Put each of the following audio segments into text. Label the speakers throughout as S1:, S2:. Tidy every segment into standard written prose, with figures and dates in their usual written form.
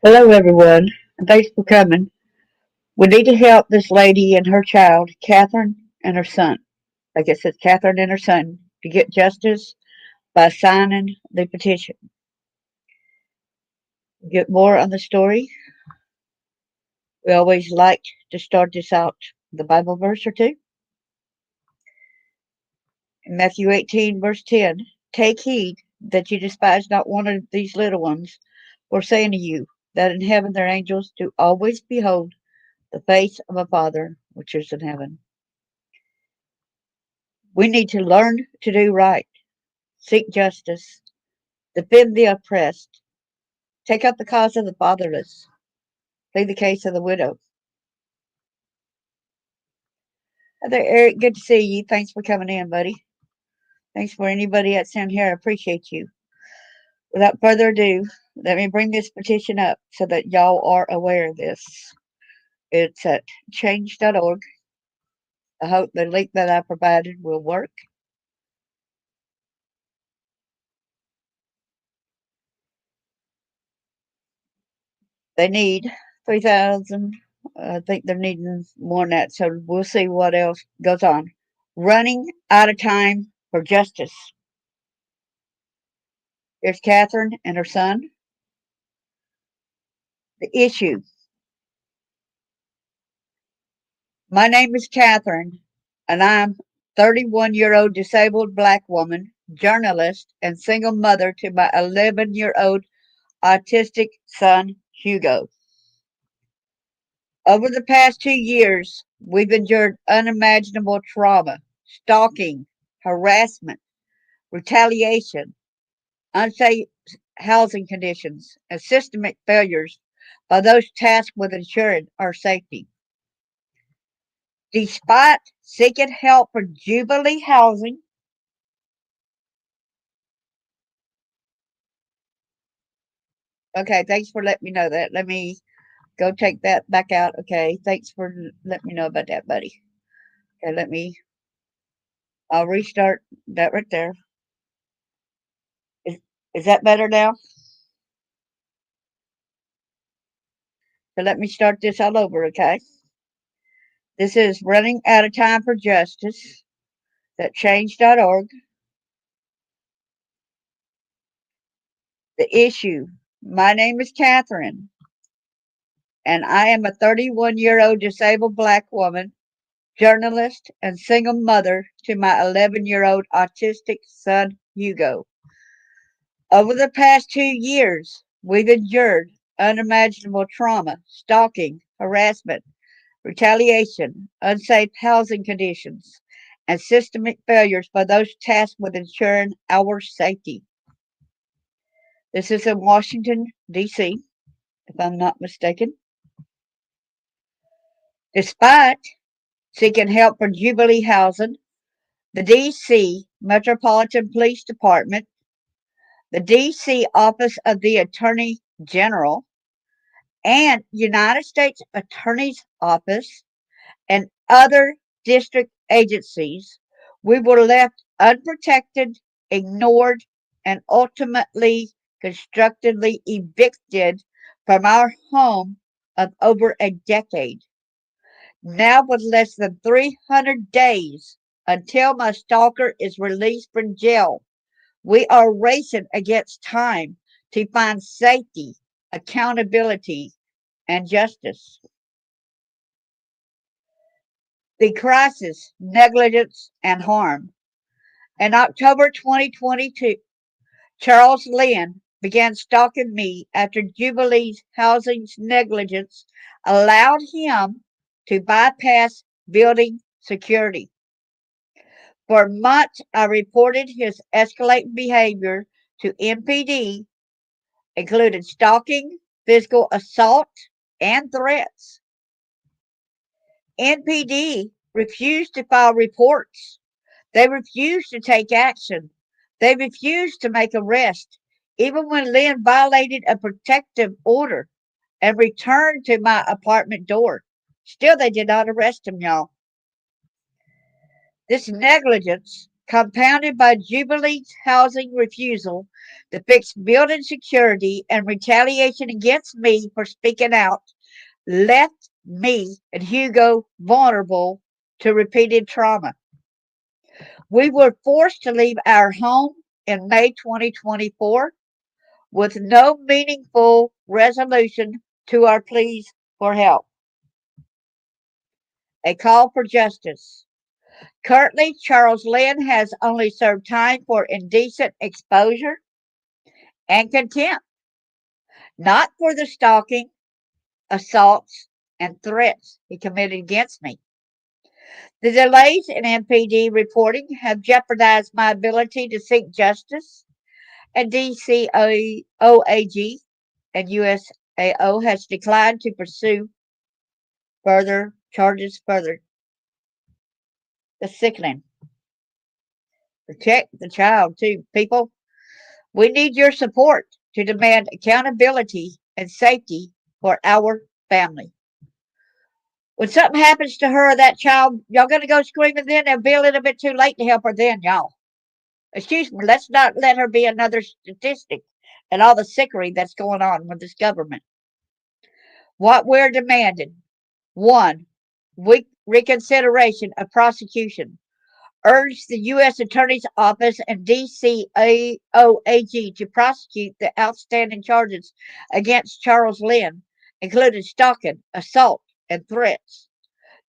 S1: Hello, everyone, and thanks for coming. We need to help this lady and her child, Catherine and her son. Like it says, Catherine and her son, to get justice by signing the petition. Get more on the story. We always like to start this out with the Bible verse or two. In Matthew 18, verse 10, take heed that you despise not one of these little ones, for saying to you that in heaven their angels do always behold the face of a Father which is in heaven. We need to learn to do right, seek justice, defend the oppressed, take up the cause of the fatherless, plead the case of the widow. Hi there, Eric. Good to see you. Thanks for coming in, buddy. Thanks for anybody that's in here. I appreciate you. Without further ado, let me bring this petition up so that y'all are aware of this. It's at change.org. I hope the link that I provided will work. They need 3,000. I think they're needing more than that, so we'll see what else goes on. Running out of time for justice. Here's Catherine and her son. The issue. My name is Catherine, and I'm 31-year-old disabled black woman, journalist, and single mother to my 11-year-old autistic son, Hugo. Over the past 2 years, we've endured unimaginable trauma, stalking, harassment, retaliation, unsafe housing conditions, and systemic failures by those tasked with ensuring our safety. Despite seeking help for Jubilee Housing, okay, thanks for letting me know that. Let me go take that back out. Okay, thanks for letting me know about that, buddy. Okay, I'll restart that right there. Is, is that better now? So let me start this all over, okay? This is Running Out of Time for Justice, that change.org. The issue. My name is Catherine, and I am a 31-year-old disabled black woman, journalist, and single mother to my 11-year-old autistic son, Hugo. Over the past 2 years, we've endured unimaginable trauma, stalking, harassment, retaliation, unsafe housing conditions, and systemic failures by those tasked with ensuring our safety. This is in Washington, D.C., if I'm not mistaken. Despite seeking help from Jubilee Housing, the D.C. Metropolitan Police Department, the D.C. Office of the Attorney General, and United States Attorney's Office, and other district agencies, we were left unprotected, ignored, and ultimately constructively evicted from our home of over a decade. Now, with less than 300 days until my stalker is released from jail, we are racing against time to find safety, accountability, and justice. The crisis, negligence, and harm. In October 2022, Charles Lynn began stalking me after Jubilee's housing's negligence allowed him to bypass building security. For months, I reported his escalating behavior to MPD, including stalking, physical assault, and threats. NPD refused to file reports. They refused to take action. They refused to make arrests, even when Lynn violated a protective order and returned to my apartment door. Still, they did not arrest him, y'all. This negligence compounded by Jubilee's housing refusal to fix building security and retaliation against me for speaking out, left me and Hugo vulnerable to repeated trauma. We were forced to leave our home in May 2024 with no meaningful resolution to our pleas for help. A call for justice. Currently, Charles Lynn has only served time for indecent exposure and contempt, not for the stalking, assaults, and threats he committed against me. The delays in MPD reporting have jeopardized my ability to seek justice, and DCOAG and USAO has declined to pursue further charges further. The sickening. Protect the child, too, people. We need your support to demand accountability and safety for our family. When something happens to her or that child, y'all going to go screaming then? It'll be a little bit too late to help her then, y'all. Excuse me, let's not let her be another statistic and all the sickery that's going on with this government. What we're demanding: 1. Reconsideration of prosecution. Urge the U.S. Attorney's Office and DCAOAG to prosecute the outstanding charges against Charles Lynn, including stalking, assault, and threats.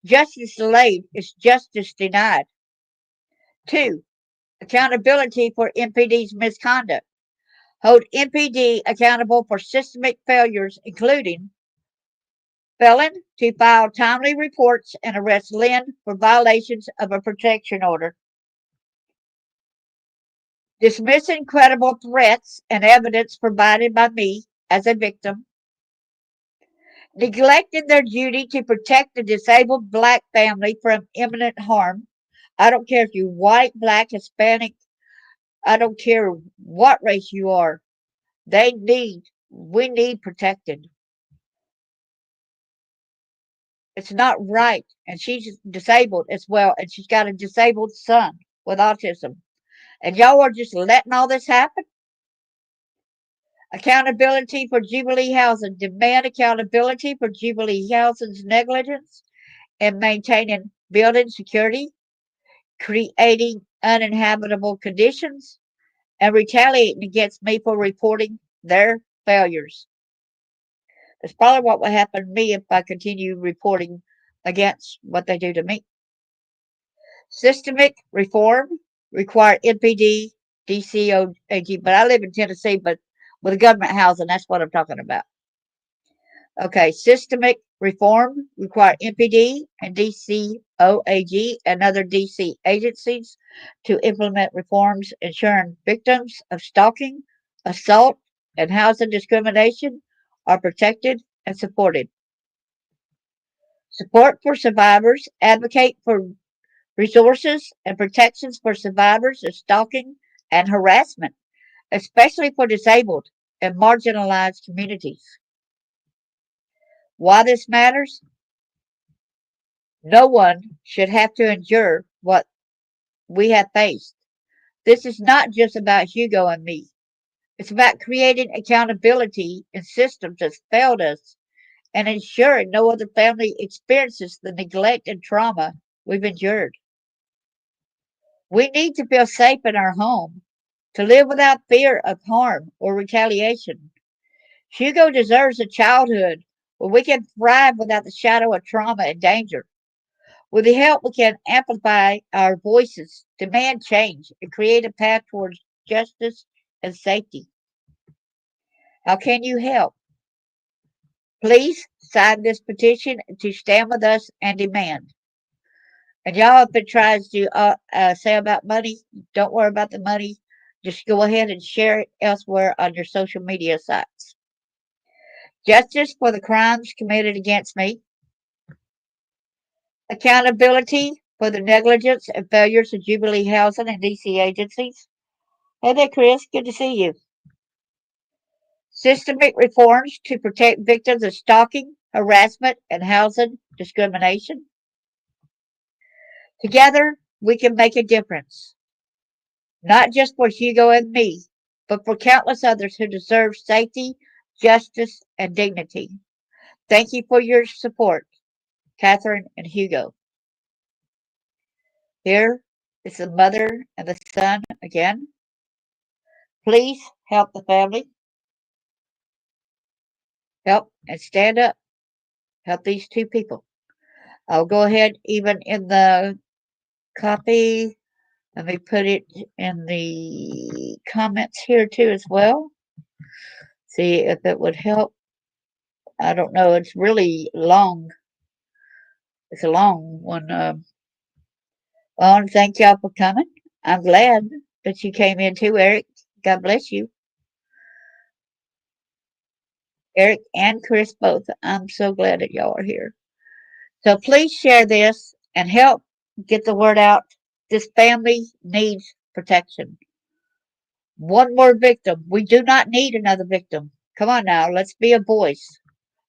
S1: Justice delayed is justice denied. 2. Accountability for MPD's misconduct. Hold MPD accountable for systemic failures, including failing to file timely reports and arrest Lynn for violations of a protection order. Dismissing credible threats and evidence provided by me as a victim. Neglecting their duty to protect the disabled Black family from imminent harm. I don't care if you're white, Black, Hispanic, I don't care what race you are. We need protected. It's not right. And she's disabled as well. And she's got a disabled son with autism. And y'all are just letting all this happen? Accountability for Jubilee Housing. Demand accountability for Jubilee Housing's negligence in maintaining building security, creating uninhabitable conditions, and retaliating against me for reporting their failures. That's probably what will happen to me if I continue reporting against what they do to me. Systemic reform require NPD, DCOAG, but I live in Tennessee, but with government housing, that's what I'm talking about. Okay, systemic reform require NPD and DCOAG and other DC agencies to implement reforms ensuring victims of stalking, assault, and housing discrimination are protected and supported. Support for survivors. Advocate for resources and protections for survivors of stalking and harassment, especially for disabled and marginalized communities. Why this matters? No one should have to endure what we have faced. This is not just about Hugo and me. It's about creating accountability in systems that failed us and ensuring no other family experiences the neglect and trauma we've endured. We need to feel safe in our home, to live without fear of harm or retaliation. Hugo deserves a childhood where we can thrive without the shadow of trauma and danger. With the help, we can amplify our voices, demand change, and create a path towards justice and safety. How can you help? Please sign this petition to stand with us and demand. And y'all, if it tries to say about money, don't worry about the money. Just go ahead and share it elsewhere on your social media sites. Justice for the crimes committed against me. Accountability for the negligence and failures of Jubilee Housing and DC agencies. Hey there, Chris. Good to see you. Systemic reforms to protect victims of stalking, harassment, and housing discrimination. Together, we can make a difference. not just for Hugo and me, but for countless others who deserve safety, justice, and dignity. Thank you for your support, Katherine and Hugo. Here is the mother and the son again. Please help the family. Help and stand up. Help these two people. I'll go ahead, even in the copy. Let me put it in the comments here too as well. See if it would help. I don't know. It's really long. It's a long one. Well, thank y'all for coming. I'm glad that you came in too, Eric. God bless you. Eric and Chris both. I'm so glad that y'all are here. So please share this and help get the word out. This family needs protection. One more victim. We do not need another victim. Come on now, let's be a voice.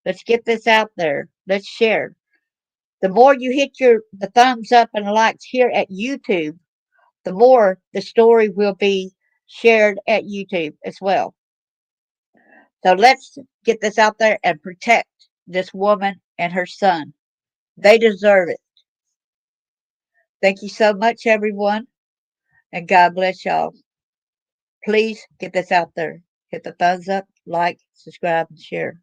S1: Let's get this out there. Let's share. The more you hit the thumbs up and likes here at YouTube, the more the story will be shared at YouTube as well. So let's get this out there and protect this woman and her son. They deserve it. Thank you so much, everyone, and God bless y'all. Please get this out there. Hit the thumbs up, like, subscribe, and share.